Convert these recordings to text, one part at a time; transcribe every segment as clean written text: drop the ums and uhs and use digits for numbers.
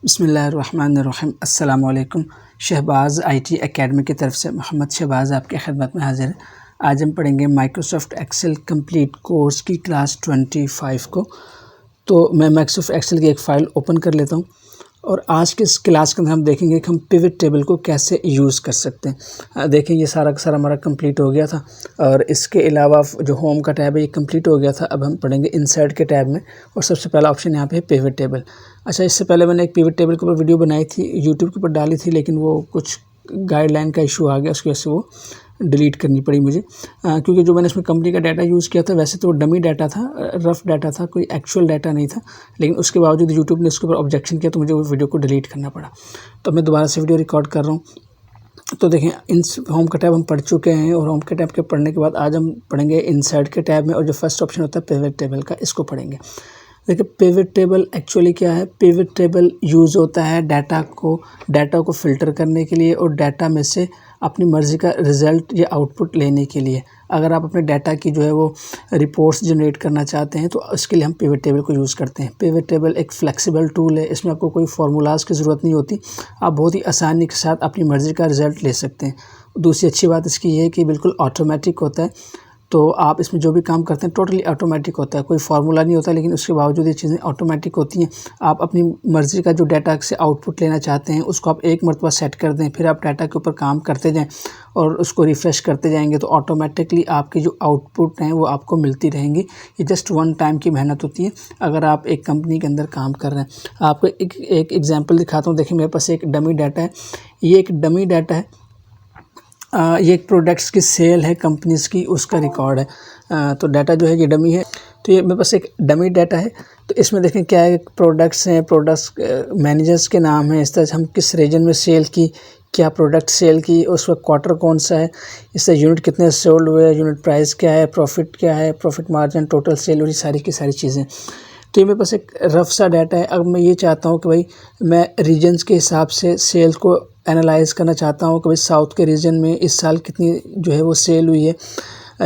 बिस्मिल्लाहिर्रहमानिर्रहीम। अस्सलाम वालेकुम। शहबाज़ आईटी एकेडमी की तरफ से मोहम्मद शहबाज़ आपके खिदमत में हाज़िर है। आज हम पढ़ेंगे माइक्रोसॉफ्ट एक्सेल कंप्लीट कोर्स की क्लास 25 को। तो मैं माइक्रोसॉफ्ट एक्सेल की एक फ़ाइल ओपन कर लेता हूँ और आज के इस क्लास के अंदर हम देखेंगे कि हम पिवट टेबल को कैसे यूज़ कर सकते हैं। देखें, ये सारा का सारा हमारा कंप्लीट हो गया था और इसके अलावा जो होम का टैब है ये कंप्लीट हो गया था। अब हम पढ़ेंगे इंसर्ट के टैब में और सबसे पहला ऑप्शन यहाँ पे है पिवट टेबल। अच्छा, इससे पहले मैंने एक पिवट टेबल के ऊपर वीडियो बनाई थी, यूट्यूब के ऊपर डाली थी, लेकिन वो कुछ गाइडलाइन का इशू आ गया, उसकी वजह से वो डिलीट करनी पड़ी मुझे। क्योंकि जो मैंने इसमें कंपनी का डाटा यूज़ किया था वैसे तो वो डमी डाटा था, रफ़ डाटा था, कोई एक्चुअल डाटा नहीं था, लेकिन उसके बावजूद यूट्यूब ने उसके ऊपर ऑब्जेक्शन किया तो मुझे वो वीडियो को डिलीट करना पड़ा। तो मैं दोबारा से वीडियो रिकॉर्ड कर रहा हूँ। तो देखें, इन होम का टैब हम पढ़ चुके हैं और होम के टैब के पढ़ने के बाद आज हम पढ़ेंगे इंसर्ट के टैब में और जो फर्स्ट ऑप्शन होता है पिवट टेबल का, इसको पढ़ेंगे। देखिए, पिवट टेबल एक्चुअली क्या है। पिवट टेबल यूज़ होता है डाटा को फ़िल्टर करने के लिए और डाटा में से अपनी मर्ज़ी का रिज़ल्ट या आउटपुट लेने के लिए। अगर आप अपने डाटा की जो है वो रिपोर्ट्स जनरेट करना चाहते हैं तो इसके लिए हम पिवट टेबल को यूज़ करते हैं। पिवट टेबल एक फ्लेक्सिबल टूल है, इसमें आपको कोई फार्मूलाज़ की ज़रूरत नहीं होती, आप बहुत ही आसानी के साथ अपनी मर्ज़ी का रिज़ल्ट ले सकते हैं। दूसरी अच्छी बात इसकी ये है कि बिल्कुल ऑटोमेटिक होता है, तो आप इसमें जो भी काम करते हैं टोटली ऑटोमेटिक होता है, कोई फार्मूला नहीं होता, लेकिन उसके बावजूद ये चीज़ें ऑटोमेटिक होती हैं। आप अपनी मर्ज़ी का जो डाटा से आउटपुट लेना चाहते हैं उसको आप एक मरतबा सेट कर दें, फिर आप डाटा के ऊपर काम करते जाएं और उसको रिफ़्रेश करते जाएंगे तो ऑटोमेटिकली आपकी जो आउटपुट हैं वो आपको मिलती रहेंगी। ये जस्ट वन टाइम की मेहनत होती है अगर आप एक कंपनी के अंदर काम कर रहे हैं। आपको एक एग्जाम्पल दिखाता हूँ। देखिए, मेरे पास एक डमी डाटा है, ये एक डमी डाटा है। ये एक प्रोडक्ट्स की सेल है कंपनीज़ की, उसका रिकॉर्ड है। तो डाटा जो है ये डमी है, तो ये मेरे पास एक डमी डाटा है। तो इसमें देखें क्या है, प्रोडक्ट्स हैं, प्रोडक्ट्स मैनेजर्स के नाम हैं, इस तरह से हम किस रीजन में सेल की, क्या प्रोडक्ट सेल की, उस वक्त क्वार्टर कौन सा है, इससे यूनिट कितने सोल्ड हुए, यूनिट प्राइस क्या है, प्रॉफिट क्या है, प्रॉफिट मार्जिन, टोटल सेल, और ये सारी की सारी चीज़ें। तो ये मेरे पास एक रफ सा डाटा है। अब मैं ये चाहता हूँ कि भाई मैं रीजन्स के हिसाब से सेल को एनालाइज़ करना चाहता हूँ कि भाई साउथ के रीजन में इस साल कितनी जो है वो सेल हुई है,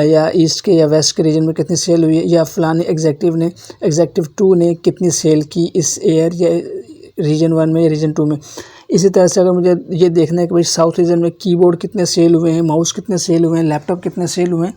या ईस्ट के या वेस्ट के रीजन में कितनी सेल हुई है, या फलाने एग्जेक्टिव 2 ने कितनी सेल की इस ईयर, या रीजन 1 में या रीजन 2 में। इसी तरह से अगर मुझे ये देखना है कि भाई साउथ रीजन में कीबोर्ड कितने सेल हुए हैं, माउस कितने सेल हुए हैं, लैपटॉप कितने सेल हुए हैं,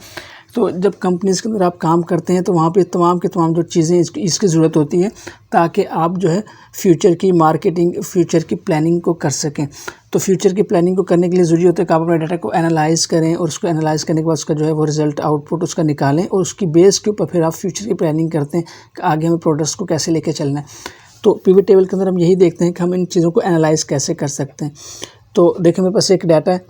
तो जब कंपनीज़ के अंदर आप काम करते हैं तो वहाँ पे तमाम के तमाम जो चीज़ें इसकी ज़रूरत होती है ताकि आप जो है फ्यूचर की मार्केटिंग, फ्यूचर की प्लानिंग को कर सकें। तो फ्यूचर की प्लानिंग को करने के लिए ज़रूरी होता है कि आप अपने डाटा को एनालाइज़ करें और उसको एनालाइज़ करने के बाद उसका जो है वो रिज़ल्ट आउटपुट उसका निकालें और उसकी बेस के ऊपर फिर आप फ्यूचर की प्लानिंग करते हैं कि आगे हमें प्रोडक्ट्स को कैसे लेके चलना है। तो पिवट टेबल के अंदर हम यही देखते हैं कि हम इन चीज़ों को एनालाइज़ कैसे कर सकते हैं। तो देखिए, मेरे पास एक डाटा है,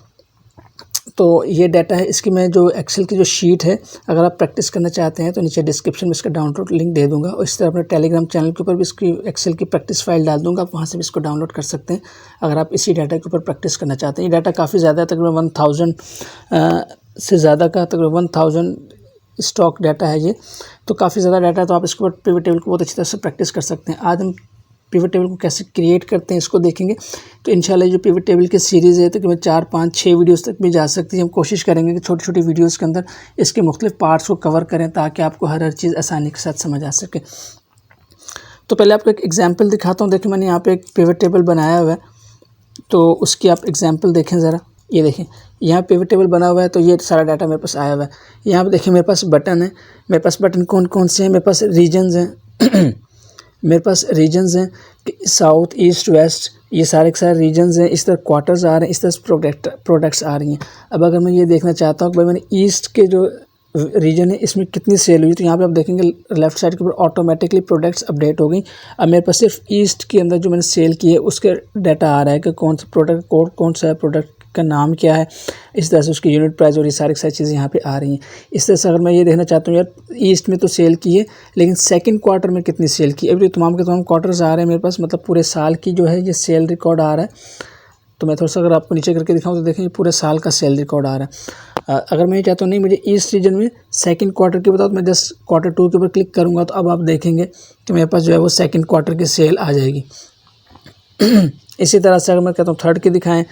तो ये डाटा है, इसकी मैं जो एक्सेल की जो शीट है, अगर आप प्रैक्टिस करना चाहते हैं तो नीचे डिस्क्रिप्शन में इसका डाउनलोड लिंक दे दूंगा और इस तरह अपने टेलीग्राम चैनल के ऊपर भी इसकी एक्सेल की प्रैक्टिस फाइल डाल दूंगा, आप वहाँ से भी इसको डाउनलोड कर सकते हैं अगर आप इसी डाटा के ऊपर प्रैक्टिस करना चाहते हैं। ये डाटा काफ़ी ज़्यादा है, तकरीबन 1000 से ज़्यादा का, तकरीबन 1000 स्टॉक डाटा है ये, तो काफ़ी ज़्यादा डाटा है। तो आप इसके ऊपर पिवट टेबल को बहुत अच्छी तरह से प्रैक्टिस कर सकते हैं। आज हम पिवट टेबल को कैसे क्रिएट करते हैं इसको देखेंगे। तो इंशाल्लाह जो पिवट टेबल की सीरीज़ है तकरीबन 4, 5, 6 वीडियोस तक भी जा सकती है। हम कोशिश करेंगे कि छोटी छोटी वीडियोस के अंदर इसके मुख्तलिफ पार्ट्स को कवर करें ताकि आपको हर चीज़ आसानी के साथ समझ आ सके। तो पहले आपको एक एग्जाम्पल दिखाता हूँ। देखिए, मैंने यहाँ पर एक पिवट टेबल बनाया हुआ है, तो उसकी आप एग्जाम्पल देखें ज़रा। ये देखें, यहाँ पिवट टेबल बना हुआ है, तो ये सारा डाटा मेरे पास आया हुआ है। यहाँ पर देखिए, मेरे पास बटन है, मेरे पास बटन कौन कौन से हैं, मेरे पास रीजन्स हैं मेरे पास रीजन्स हैं कि साउथ, ईस्ट, वेस्ट, ये सारे के सारे रीजन्स हैं। इस तरह क्वार्टर्स आ रहे हैं, इस तरह प्रोडक्ट्स आ रही हैं। अब अगर मैं ये देखना चाहता हूँ कि भाई मैंने ईस्ट के जो रीजन है इसमें कितनी सेल हुई, तो यहाँ पे आप देखेंगे लेफ़्ट साइड के ऊपर ऑटोमेटिकली प्रोडक्ट्स अपडेट हो गई। अब मेरे पास सिर्फ ईस्ट के अंदर जो मैंने सेल की है उसके डाटा आ रहा है कि कौन सा प्रोडक्ट कोड, कौन सा है, प्रोडक्ट का नाम क्या है, इस तरह से उसकी यूनिट प्राइस और ये सारी चीज़ें यहाँ पे आ रही हैं। इस तरह से अगर मैं ये देखना चाहता हूँ यार ईस्ट में तो सेल की है लेकिन सेकंड क्वार्टर में कितनी सेल की, अभी तमाम के तमाम क्वार्टर्स आ रहे हैं मेरे पास, मतलब पूरे साल की जो है ये सेल रिकॉर्ड आ रहा है। तो मैं थोड़ा सा अगर आपको नीचे करके दिखाऊँ तो देखें ये पूरे साल का सेल रिकॉर्ड आ रहा है। अगर मैं ये चाहता हूँ नहीं मुझे ईस्ट रीजन में सेकंड क्वार्टर की बताओ, तो मैं जस्ट क्वार्टर 2 के ऊपर क्लिक करूँगा तो अब आप देखेंगे कि मेरे पास जो है वो सेकंड क्वार्टर की सेल आ जाएगी। इसी तरह से अगर मैं कहता हूँ थर्ड की दिखाएं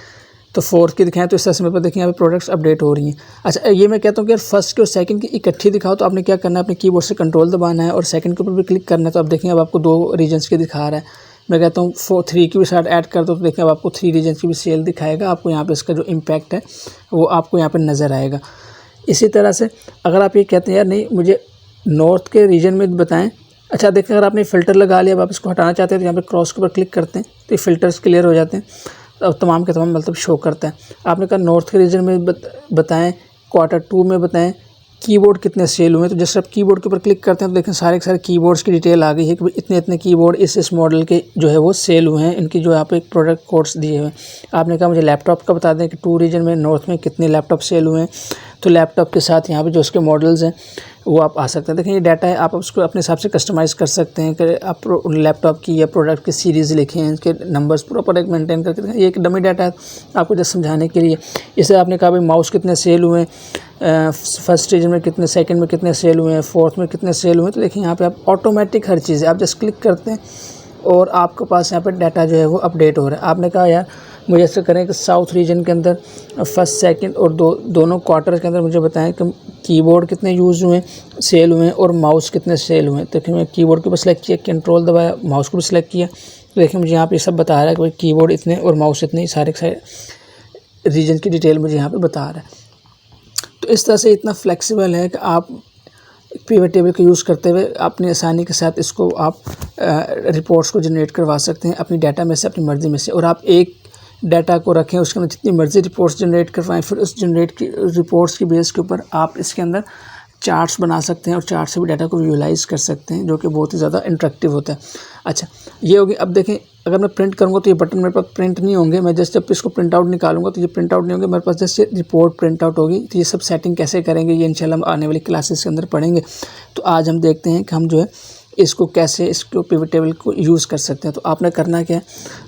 तो फोर्थ की दिखाएं, तो इस तरह से मेरे पास देखें यहाँ पे प्रोडक्ट्स अपडेट हो रही हैं। अच्छा, ये मैं कहता हूँ कि यार फर्स्ट की और सेकंड की इकट्ठी दिखाओ, तो आपने क्या करना है, अपने कीबोर्ड से कंट्रोल दबाना है और सेकंड के ऊपर भी क्लिक करना है। तो आप देखें अब आपको 2 रीजन्स के दिखा रहा है। मैं कहता हूँ 3 की भी साथ ऐड कर दो तो देखिए अब आपको 3 रीजन की भी सेल दिखाएगा, आपको यहाँ पे इसका जो इम्पैक्ट है वो आपको यहाँ पे नज़र आएगा। इसी तरह से अगर आप ये कहते हैं यार नहीं मुझे नॉर्थ के रीजन में बताएं, अच्छा देखिए अगर आपने फ़िल्टर लगा लिया, अब आप इसको हटाना चाहते हैं तो यहाँ पे क्रॉस के ऊपर क्लिक करते हैं तो ये फ़िल्टर्स क्लियर हो जाते हैं, अब तमाम के तमाम मतलब शो करता है। आपने कहा नॉर्थ के रीजन में बताएं, Q2 में बताएं कीबोर्ड कितने सेल हुए हैं, तो जैसे आप कीबोर्ड के ऊपर क्लिक करते हैं तो देखें सारे के सारे कीबोर्ड्स की डिटेल आ गई है कि इतने इतने कीबोर्ड इस मॉडल के जो है वो सेल हुए हैं, इनकी जो आप एक प्रोडक्ट कोड्स दिए हुए हैं। आपने कहा मुझे लैपटॉप का बता दें कि 2 रीजन में नॉर्थ में कितने लैपटॉप सेल हुए हैं, तो लैपटॉप के साथ यहाँ पे जो उसके मॉडल्स हैं वो आप आ सकते हैं। देखें ये डाटा है, आप उसको अपने हिसाब से कस्टमाइज़ कर सकते हैं कि आप लैपटॉप की या प्रोडक्ट की सीरीज़ लिखें, इसके नंबर्स प्रॉपर एक मेंटेन करके। ये एक डमी डाटा है आपको जस्ट समझाने के लिए। इसे आपने कहा भाई माउस कितने सेल हुए हैं, फर्स्ट रीजन में कितने, सेकंड में कितने सेल हुए हैं, फोर्थ में कितने सेल हुए हैं, तो देखिए यहाँ पे आप ऑटोमेटिक हर चीज़ है, आप जस्ट क्लिक करते हैं और आपके पास यहाँ पर डाटा जो है वो अपडेट हो रहा है। आपने कहा यार मुझे ऐसा करें कि साउथ रीजन के अंदर फर्स्ट सेकंड और दोनों क्वार्टर के अंदर मुझे बताएं कि कीबोर्ड कितने यूज़ हुए, सेल हुए हैं और माउस कितने सेल हुए हैं। देखिए मैं कीबोर्ड के ऊपर सेलेक्ट किया, कंट्रोल दबाया, माउस को भी सिलेक्ट किया, तो देखिए मुझे यहाँ पे सब बता रहा है कि भाई कीबोर्ड इतने और माउस इतने, सारे के सारे रीजन की डिटेल मुझे यहाँ पर बता रहा है। तो इस तरह से इतना फ्लेक्सिबल है कि आप पिवट टेबल का यूज़ करते हुए अपनी आसानी के साथ इसको आप रिपोर्ट्स को जनरेट करवा सकते हैं अपनी डाटा में से, अपनी मर्ज़ी में से। और आप एक डाटा को रखें, उसके अंदर जितनी मर्ज़ी रिपोर्ट्स जनरेट करवाएं, फिर उस जनरेट की रिपोर्ट्स की बेस के ऊपर आप इसके अंदर चार्ट्स बना सकते हैं और चार्ट से भी डाटा को विजुअलाइज़ कर सकते हैं, जो कि बहुत ही ज़्यादा इंटरेक्टिव होता है। अच्छा ये होगी। अब देखें अगर मैं प्रिंट करूँगा तो ये बटन मेरे पास प्रिंट नहीं होंगे, मैं जस्ट जब इसको प्रिंट आउट निकालूंगा तो ये प्रिंट आउट नहीं होंगे, मेरे पास जस्ट रिपोर्ट प्रिंट आउट होगी। तो ये सब सेटिंग कैसे करेंगे ये इंशाल्लाह हम आने वाली क्लासेस के अंदर पढ़ेंगे। तो आज हम देखते हैं कि हम जो है इसको कैसे इसको पिवट टेबल को यूज़ कर सकते हैं। तो आपने करना क्या है,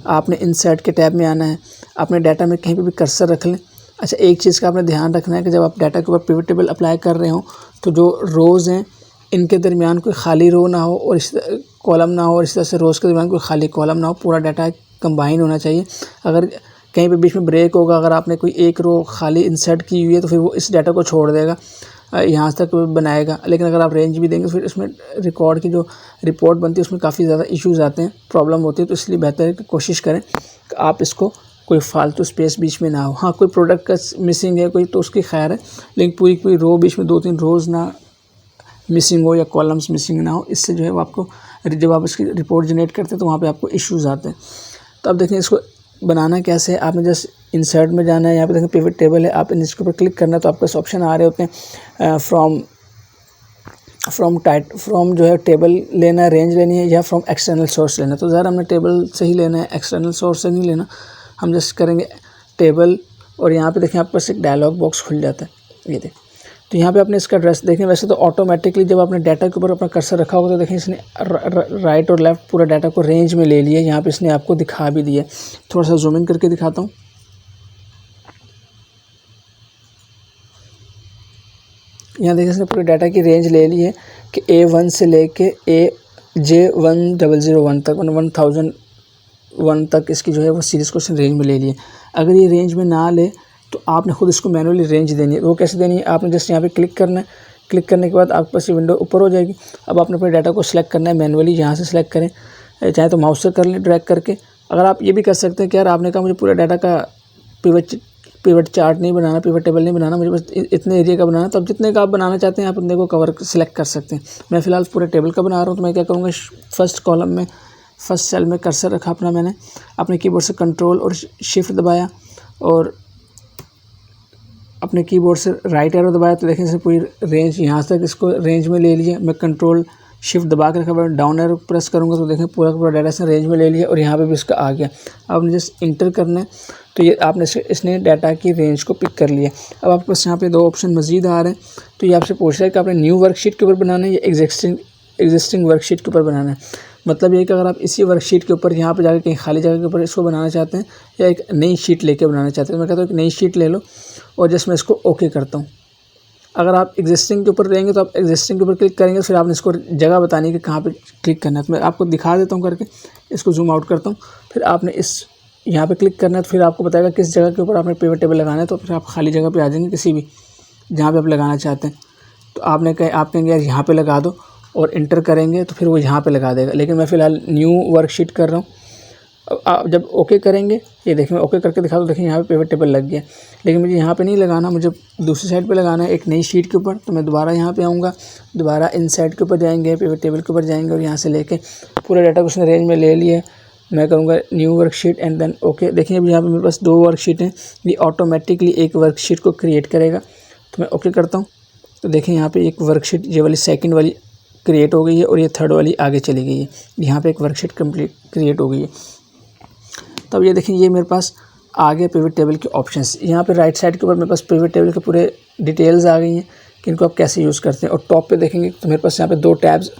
आपने इंसर्ट के टैब में आना है, अपने डाटा में कहीं पर भी कर्सर रख लें। अच्छा एक चीज़ का आपने ध्यान रखना है कि जब आप डाटा के ऊपर पिवट टेबल अप्लाई कर रहे हो तो जो रोज़ हैं इनके दरमियान कोई खाली रो ना हो और इस कॉलम ना हो, और इस तरह से रोज़ के दरमियान कोई खाली कॉलम ना हो, पूरा डाटा कंबाइन होना चाहिए। अगर कहीं पे बीच में ब्रेक होगा, अगर आपने कोई एक रो खाली इंसर्ट की हुई है तो फिर वो इस डाटा को छोड़ देगा, यहाँ तक बनाएगा। लेकिन अगर आप रेंज भी देंगे फिर इसमें रिकॉर्ड की जो रिपोर्ट बनती है उसमें काफ़ी ज़्यादा इश्यूज़ आते हैं, प्रॉब्लम होती है। तो इसलिए बेहतर है कि कोशिश करें कि आप इसको कोई फालतू स्पेस बीच में ना हो। हाँ कोई प्रोडक्ट का मिसिंग है कोई तो उसकी खैर है, लेकिन पूरी कोई रो बीच में 2-3 रोज़ ना मिसिंग हो या कॉलम्स मिसिंग ना हो, इससे जो है वो आपको जब आप इसकी रिपोर्ट जनरेट करते हैं तो वहाँ पे आपको इश्यूज़ आते हैं। तो अब देखें इसको बनाना कैसे है, आपने जस्ट इंसर्ट में जाना है, यहाँ पे देखें पिवट टेबल है, आप इसके ऊपर क्लिक करना है तो आपके पास ऑप्शन आ रहे होते हैं फ्रॉम जो है टेबल लेना है, रेंज लेनी है या फ्रॉम एक्सटर्नल सोर्स लेना है। तो ज़रा हमने टेबल से ही लेना है, एक्सटर्नल सोर्स से नहीं लेना। हम जस्ट करेंगे टेबल और यहाँ पे देखें आपके पास एक डायलॉग बॉक्स खुल जाता है, ये देखें। तो यहाँ पे आपने इसका एड्रेस देखें, वैसे तो ऑटोमेटिकली जब आपने डाटा के ऊपर अपना कर्सर रखा होगा तो देखें इसने राइट और लेफ़्ट पूरा डाटा को रेंज में ले लिया, यहाँ पे इसने आपको दिखा भी दिया। थोड़ा सा जूम इन करके दिखाता हूँ। यहाँ देखिए इसने पूरे डाटा की रेंज ले ली है कि A1 से लेके AJ1001 तक 1001 तक इसकी जो है वो सीरीज़ क्वेश्चन रेंज में ले लिए। अगर ये रेंज में ना ले तो आपने खुद इसको मैनुअली रेंज देनी है। वो कैसे देनी है, आपने जस्ट यहाँ पे क्लिक करना है, क्लिक करने के बाद आपके पास ये विंडो ऊपर हो जाएगी। अब आपने अपने डाटा को सिलेक्ट करना है मैनुअली, यहाँ से सिलेक्ट करें, चाहे तो माउस से कर लें ड्रैग करके। अगर आप ये भी कर सकते हैं कि यार आपने कहा मुझे पूरा डाटा का पिवट चार्ट नहीं बनाना, पिवट टेबल नहीं बनाना, मुझे बस इतने एरिया का बनाना, तो अब जितने का आप बनाना चाहते हैं आप अपने को कवर सिलेक्ट कर सकते हैं। मैं फ़िलहाल पूरे टेबल का बना रहा हूँ तो मैं क्या करूँगा, फर्स्ट कॉलम में फर्स्ट सेल में कर्सर रखा अपना, मैंने अपने कीबोर्ड से कंट्रोल और शिफ्ट दबाया और अपने कीबोर्ड से राइट एरो दबाया तो देखें इसे पूरी रेंज यहाँ तक इसको रेंज में ले लिया। मैं कंट्रोल शिफ्ट दबा के रखा, डाउन एरो प्रेस करूँगा तो देखें पूरा पूरा डाटा से रेंज में ले लिया और यहाँ पे भी इसका आ गया। अब आपने जस्ट इंटर करना है तो ये आपने इसने डाटा की रेंज को पिक कर लिया। अब आपके पास यहाँ पे 2 ऑप्शन मज़ीद आ रहे हैं, तो ये आपसे पूछ रहा है कि आपने न्यू वर्कशीट के ऊपर बनाना है या एग्जिस्टिंग वर्कशीट के ऊपर बनाना है। मतलब ये कि अगर आप इसी वर्कशीट के ऊपर यहाँ पे जाकर कहीं खाली जगह के ऊपर इसको बनाना चाहते हैं या एक नई शीट लेके बनाना चाहते हैं, मैं कहता हूँ कि नई शीट ले लो और जस्ट मैं इसको ओके करता हूँ। अगर आप एग्जिस्टिंग के ऊपर रहेंगे तो आप एग्जिस्टिंग के ऊपर क्लिक करेंगे, फिर आपने इसको जगह बतानी है कि कहाँ पे क्लिक करना है। तो मैं आपको दिखा देता हूँ करके, इसको जूम आउट करता हूँ, फिर आपने इस यहाँ पे क्लिक करना है तो फिर आपको बताएगा किस जगह के ऊपर आपने पिवट टेबल लगाना है। तो फिर आप खाली जगह पे आ जाएंगे किसी भी जहाँ पे आप लगाना चाहते हैं। तो आप कहेंगे यार यहाँ पे लगा दो और इंटर करेंगे तो फिर वो यहाँ पे लगा देगा। लेकिन मैं फ़िलहाल न्यू वर्कशीट कर रहा हूँ आप जब ओके करेंगे, ये देखिए मैं ओके करके दिखा दूँ, देखिए यहाँ पे पिवट टेबल लग गया। लेकिन मुझे यहाँ पे नहीं लगाना, मुझे दूसरी साइड पे लगाना है एक नई शीट के ऊपर। तो मैं दोबारा यहाँ पे आऊँगा, दोबारा इन साइड के ऊपर जाएंगे, पिवट टेबल के ऊपर जाएंगे और यहाँ से लेके पूरे डाटा को उसने रेंज में ले लिया। मैं करूँगा new worksheet and then okay. देखिए अभी यहाँ पे मेरे पास 2 वर्कशीट हैं, ये ऑटोमेटिकली एक वर्कशीट को क्रिएट करेगा। तो मैं ओके करता हूँ, तो देखिए यहाँ पे एक वर्कशीट ये वाली सेकंड वाली क्रिएट हो गई है और ये थर्ड वाली आगे चली गई है। यहाँ पे एक वर्कशीट कंप्लीट क्रिएट हो गई है। तब ये देखिए ये मेरे पास आगे पिवट टेबल के ऑप्शंस, यहाँ पे राइट साइड के ऊपर मेरे पास पिवट टेबल के पूरे डिटेल्स आ गई हैं कि इनको आप कैसे यूज़ करते हैं। और टॉप पे देखेंगे तो मेरे पास यहाँ पे 2 टैब्स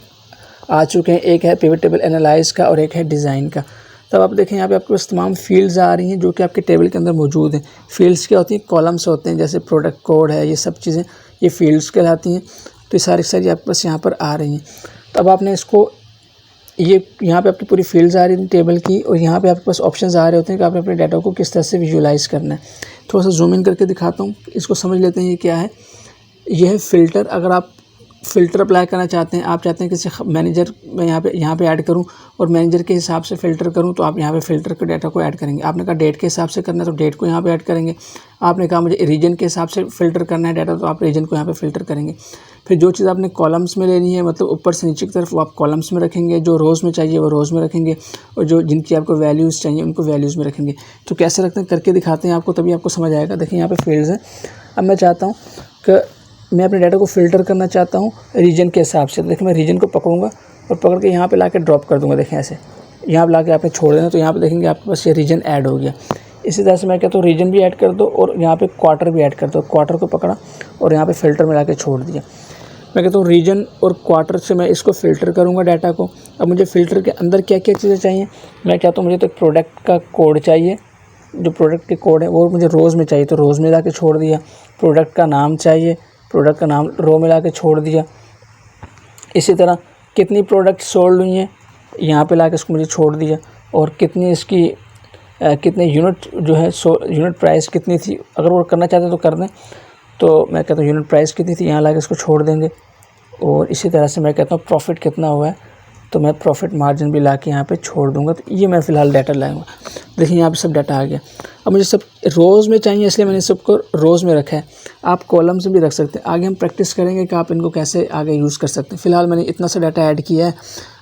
आ चुके हैं, एक है पिवट टेबल एनालाइज का और एक है डिज़ाइन का। तब आप देखें यहाँ पे आपके पास तमाम फील्ड्स आ रही हैं जो कि आपके टेबल के अंदर मौजूद हैं। फील्ड्स क्या होती हैं, कॉलम्स होते हैं, जैसे प्रोडक्ट कोड है, ये सब चीज़ें ये फील्ड्स कहलाती हैं। तो ये सारी आपके पास यहाँ पर आ रही हैं। तब आपने इसको ये यहाँ पे आपकी पूरी फील्ड्स आ रही थी टेबल की और यहाँ पे आपके पास ऑप्शंस आ रहे होते हैं कि आपने अपने डाटा को किस तरह से विजुलाइज़ करना है। थोड़ा सा जूम इन करके दिखाता हूँ, इसको समझ लेते हैं ये क्या है। ये है फ़िल्टर। अगर आप फ़िल्टर अप्लाई करना चाहते हैं, आप चाहते हैं किसी मैनेजर मैं यहाँ पे ऐड करूँ और मैनेजर के हिसाब से फ़िल्टर करूँ, तो आप यहाँ पे फ़िल्टर के डाटा को ऐड करेंगे। आपने कहा डेट के हिसाब से करना है तो डेट को यहाँ पे ऐड करेंगे। आपने कहा मुझे रीजन के हिसाब से फ़िल्टर करना है डाटा, तो आप रीजन को यहाँ पे फ़िल्टर करेंगे। फिर जो चीज़ आपने कॉलम्स में लेनी है, मतलब ऊपर से नीचे की तरफ, वो आप कॉलम्स में रखेंगे। जो रोज़ में चाहिए वो रोज़ में रखेंगे और जो जिनकी आपको वैल्यूज़ चाहिए उनको वैल्यूज़ में रखेंगे। तो कैसे रखते हैं करके दिखाते हैं आपको, तभी आपको समझ आएगा। देखिए यहाँ पे फील्ड्स हैं। अब मैं चाहता हूँ कि मैं अपने डाटा को फ़िल्टर करना चाहता हूँ रीजन के हिसाब से। तो देखिए मैं रीजन को पकड़ूंगा और पकड़ के यहाँ पे लाके ड्रॉप कर दूँगा। देखें ऐसे यहाँ पे लाके आपने छोड़ देना, तो यहाँ पे देखेंगे आपके पास ये रीजन ऐड हो गया। इसी तरह से मैं कहता हूँ रीजन भी ऐड कर दो और यहाँ पे क्वार्टर भी ऐड कर दो। क्वार्टर को पकड़ा और यहाँ पे फ़िल्टर में लाके छोड़ दिया। मैं कहता हूँ रीजन और क्वार्टर से मैं इसको फ़िल्टर करूँगा डाटा को। अब मुझे फ़िल्टर के अंदर क्या क्या चीज़ें चाहिए, मैं कहता हूँ मुझे तो प्रोडक्ट का कोड चाहिए, जो प्रोडक्ट के कोड है वो मुझे रोज़ में चाहिए, तो रोज़ में लाके छोड़ दिया। प्रोडक्ट का नाम चाहिए, प्रोडक्ट का नाम रो में ला के छोड़ दिया। इसी तरह कितनी प्रोडक्ट सोल्ड हुई हैं, यहाँ पे ला के इसको मुझे छोड़ दिया। और कितनी इसकी कितने यूनिट जो है यूनिट प्राइस कितनी थी, अगर वो करना चाहते तो कर दें। तो मैं कहता हूँ यूनिट प्राइस कितनी थी, यहाँ ला के इसको छोड़ देंगे। और इसी तरह से मैं कहता हूँ प्रॉफिट कितना हुआ है, तो मैं प्रॉफिट मार्जिन भी ला के यहाँ पे छोड़ दूँगा। तो ये मैं फ़िलहाल डाटा लाऊंगा। देखिए यहाँ पे सब डाटा आ गया। अब मुझे सब रोज़ में चाहिए, इसलिए मैंने सबको रोज़ में रखा है। आप कॉलम्स में भी रख सकते हैं। आगे हम प्रैक्टिस करेंगे कि आप इनको कैसे आगे यूज़ कर सकते हैं। फ़िलहाल मैंने इतना सा डाटा ऐड किया है।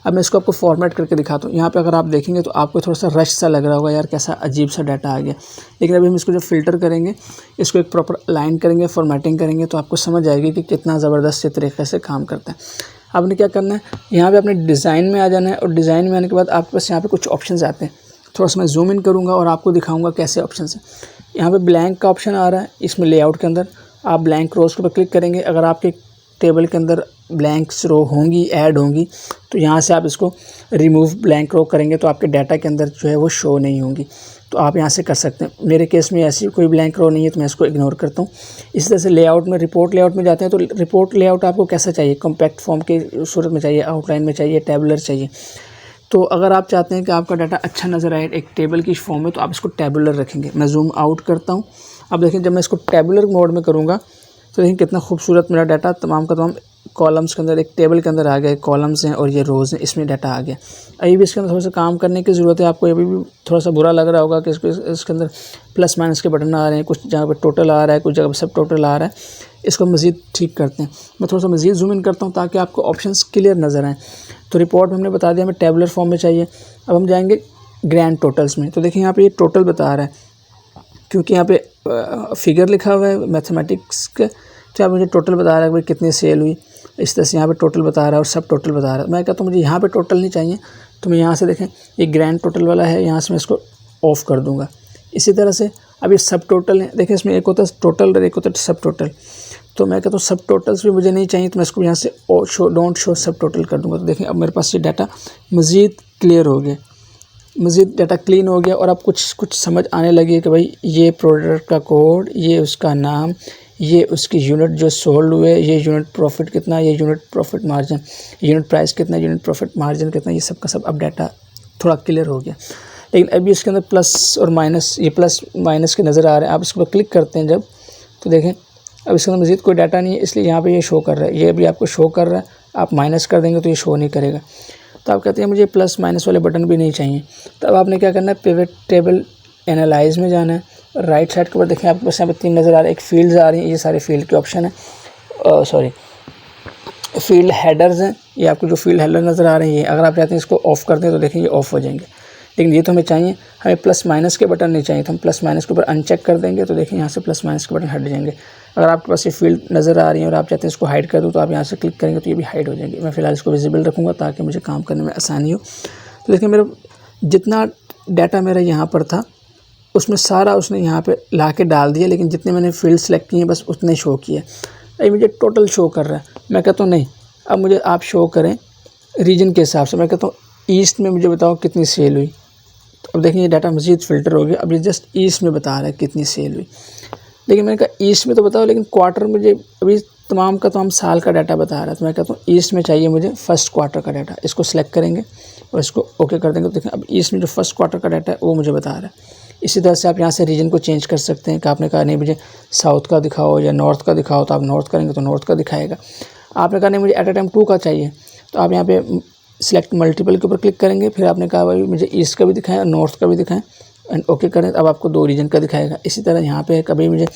अब मैं इसको आपको फॉर्मेट करके दिखाता हूँ। यहाँ पे अगर आप देखेंगे तो आपको थोड़ा सा रश सा लग रहा होगा, यार कैसा अजीब सा डाटा आ गया। लेकिन अभी हम इसको जब फ़िल्टर करेंगे, इसको एक प्रॉपर अलाइन करेंगे, फॉर्मेटिंग करेंगे, तो आपको समझ आएगी कि कितना ज़बरदस्त तरीके से काम करता है। आपने क्या करना है, यहाँ पे अपने डिज़ाइन में आ जाना है और डिज़ाइन में आने के बाद आपके पास यहाँ पे कुछ ऑप्शंस आते हैं। थोड़ा सा मैं जूम इन करूँगा और आपको दिखाऊंगा कैसे ऑप्शंस हैं। यहाँ पे ब्लैंक का ऑप्शन आ रहा है, इसमें लेआउट के अंदर आप ब्लैंक रोज़ के ऊपर क्लिक करेंगे। अगर आपके टेबल के अंदर ब्लैंक्स रो होंगी, ऐड होंगी, तो यहाँ से आप इसको रिमूव ब्लैंक रो करेंगे तो आपके डाटा के अंदर जो है वो शो नहीं होंगी। तो आप यहाँ से कर सकते हैं। मेरे केस में ऐसी कोई ब्लैंक रो नहीं है तो मैं इसको इग्नोर करता हूँ। इसी तरह से लेआउट में, रिपोर्ट लेआउट में जाते हैं तो रिपोर्ट लेआउट आपको कैसा चाहिए, कॉम्पैक्ट फॉर्म के सूरत में चाहिए, आउटलाइन में चाहिए, टैबुलर चाहिए। तो अगर आप चाहते हैं कि आपका डाटा अच्छा नज़र आए एक टेबल की फॉर्म में, तो आप इसको टैबुलर रखेंगे। मैं जूम आउट करता हूँ। अब देखें जब मैं इसको टैबुलर मोड में करूँगा तो देखें कितना खूबसूरत मेरा डाटा तमाम का तमाम कॉलम्स के अंदर, एक टेबल के अंदर आ गया। कॉलम्स हैं और ये रोज़ हैं, इसमें डाटा आ गया। अभी भी इसके अंदर थोड़ा सा काम करने की ज़रूरत है। आपको अभी भी थोड़ा सा बुरा लग रहा होगा कि इसके अंदर प्लस माइनस के बटन आ रहे हैं, कुछ जगह पर टोटल आ रहा है, कुछ जगह पर सब टोटल आ रहा है। इसको मज़ीद ठीक करते हैं। मैं थोड़ा सा मज़ीद जूम इन करता हूँ ताकि आपको ऑप्शंस क्लियर नज़र आएँ। तो रिपोर्ट में हमने बता दिया हमें टैबुलर फॉर्म में चाहिए। अब हम जाएंगे ग्रैंड टोटल्स में। तो देखिए यहाँ पे ये टोटल बता रहा है, क्योंकि यहाँ पे फिगर लिखा हुआ है मैथमेटिक्स के, तो यहाँ मुझे टोटल बता रहा है भाई कितनी सेल हुई। इस तरह से यहाँ पे टोटल बता रहा है और सब टोटल बता रहा है। मैं कहता हूँ मुझे यहाँ पे टोटल नहीं चाहिए, तो मैं यहाँ से देखें ये ग्रैंड टोटल वाला है, यहाँ से मैं इसको ऑफ़ कर दूँगा। इसी तरह से अब ये सब टोटल है, देखिए इसमें एक होता है टोटल और एक होता है सब टोटल। तो मैं कहता हूँ सब टोटल्स भी मुझे नहीं चाहिए, तो मैं इसको यहाँ से डोंट शो सब टोटल कर दूँगा। तो देखें अब मेरे पास ये डाटा मज़ीद क्लियर हो गया, मज़ीद डाटा क्लीन हो गया और अब कुछ समझ आने लगी कि भाई ये प्रोडक्ट का कोड, ये उसका नाम, ये उसकी यूनिट जो सोल्ड हुए, ये यूनिट प्रॉफिट कितना, ये unit profit margin, unit price कितना, यूनिट प्रॉफिट मार्जिन कितना, ये सब का सब अब डाटा थोड़ा क्लियर हो गया। लेकिन अभी इसके अंदर प्लस और माइनस, ये प्लस माइनस के नज़र आ रहे हैं। आप इस पर क्लिक करते हैं जब, तो देखें अब इसके अंदर मज़ीद कोई डाटा नहीं है, इसलिए यहाँ पे ये शो कर रहा है। ये भी आपको शो कर रहा है, आप माइनस कर देंगे तो ये शो नहीं करेगा। तो आप कहते हैं मुझे प्लस माइनस वाले बटन भी नहीं चाहिए। तो अब आपने क्या करना है, पिवट टेबल एनालाइज में जाना है, राइट साइड के ऊपर देखें आपके पास यहाँ पे 3 नज़र आ रहे हैं, एक फील्ड्स आ रही हैं, ये सारे फील्ड के ऑप्शन है, सॉरी फील्ड हेडर्स हैं, ये आपको जो फील्ड हेडर नज़र आ रहे हैं, ये अगर आप चाहते हैं इसको ऑफ़ कर दें तो देखिए ये ऑफ़ हो जाएंगे, लेकिन ये तो हमें चाहिए, हमें प्लस माइनस के बटन नहीं चाहिए, तो हम प्लस माइनस के ऊपर अनचेक कर देंगे तो देखिए यहाँ से प्लस माइनस के बटन हट जाएंगे। अगर आपके पास ये फील्ड नज़र आ रही है और आप चाहते हैं इसको हाइड कर दूँ तो आप यहाँ से क्लिक करेंगे तो ये भी हाइड हो जाएंगे। मैं फ़िलहाल इसको विजिबल रखूँगा ताकि मुझे काम करने में आसानी हो। तो देखिए मेरा जितना डाटा मेरा यहाँ पर था उसमें सारा उसने यहाँ पे ला के डाल दिया, लेकिन जितने मैंने फील्ड सेलेक्ट किए हैं बस उतने शो किए। ये मुझे टोटल शो कर रहा है। मैं कहता हूँ नहीं, अब मुझे आप शो करें रीजन के हिसाब से। मैं कहता हूँ ईस्ट में मुझे बताओ कितनी सेल हुई। तो अब देखिए ये डाटा मज़ीद फ़िल्टर हो गया, अब ये जस्ट ईस्ट में बता रहा है कितनी सेल हुई। लेकिन मैंने कहा ईस्ट में तो बताओ, लेकिन क्वार्टर मुझे अभी तमाम का तमाम साल का डाटा बता रहा है। तो मैं कहता हूँ ईस्ट में चाहिए मुझे फर्स्ट क्वार्टर का डाटा। इसको सेलेक्ट करेंगे और इसको ओके कर देंगे। तो देखें अब ईस्ट में जो फर्स्ट क्वार्टर का डाटा है वो मुझे बता रहा है। इसी तरह से आप यहाँ से रीजन को चेंज कर सकते हैं कि आपने कहा नहीं मुझे साउथ का दिखाओ या नॉर्थ का दिखाओ, तो आप नॉर्थ करेंगे तो नॉर्थ का दिखाएगा। आपने कहा नहीं मुझे एट अ टाइम 2 का चाहिए, तो आप यहाँ पे सिलेक्ट मल्टीपल के ऊपर क्लिक करेंगे। फिर आपने कहा भाई मुझे ईस्ट का भी दिखाएं और नॉर्थ का भी दिखाएं एंड ओके करें, अब आपको 2 रीजन का दिखाएगा। इसी तरह यहाँ पे कभी मुझे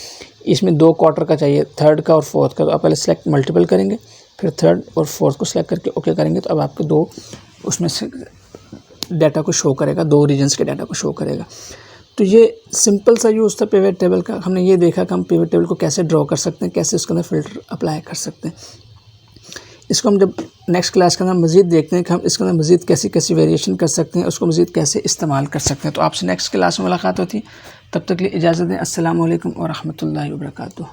इसमें 2 क्वार्टर का चाहिए, थर्ड का और फोर्थ का, तो आप पहले सेलेक्ट मल्टीपल करेंगे, फिर थर्ड और फोर्थ को सिलेक्ट करके ओके करेंगे, तो अब आपको 2 उसमें से डाटा को शो करेगा, 2 रीजन्स के डाटा को शो करेगा। तो ये सिंपल सा यूज़ था पिवट टेबल का। हमने ये देखा कि हम पिवट टेबल को कैसे ड्रॉ कर सकते हैं, कैसे उसके अंदर फ़िल्टर अप्लाई कर सकते हैं। इसको हम जब नेक्स्ट क्लास के अंदर मज़ीद देखते हैं कि हम इसके अंदर मज़ीद कैसी कैसी वेरिएशन कर सकते हैं, उसको मज़ीद कैसे इस्तेमाल कर सकते हैं। तो आपसे नेक्स्ट क्लास में मुलाकात होती है, तब तक के लिए इजाज़त दें। अस्सलामु अलैकुम व रहमतुल्लाहि व बरकातुहू।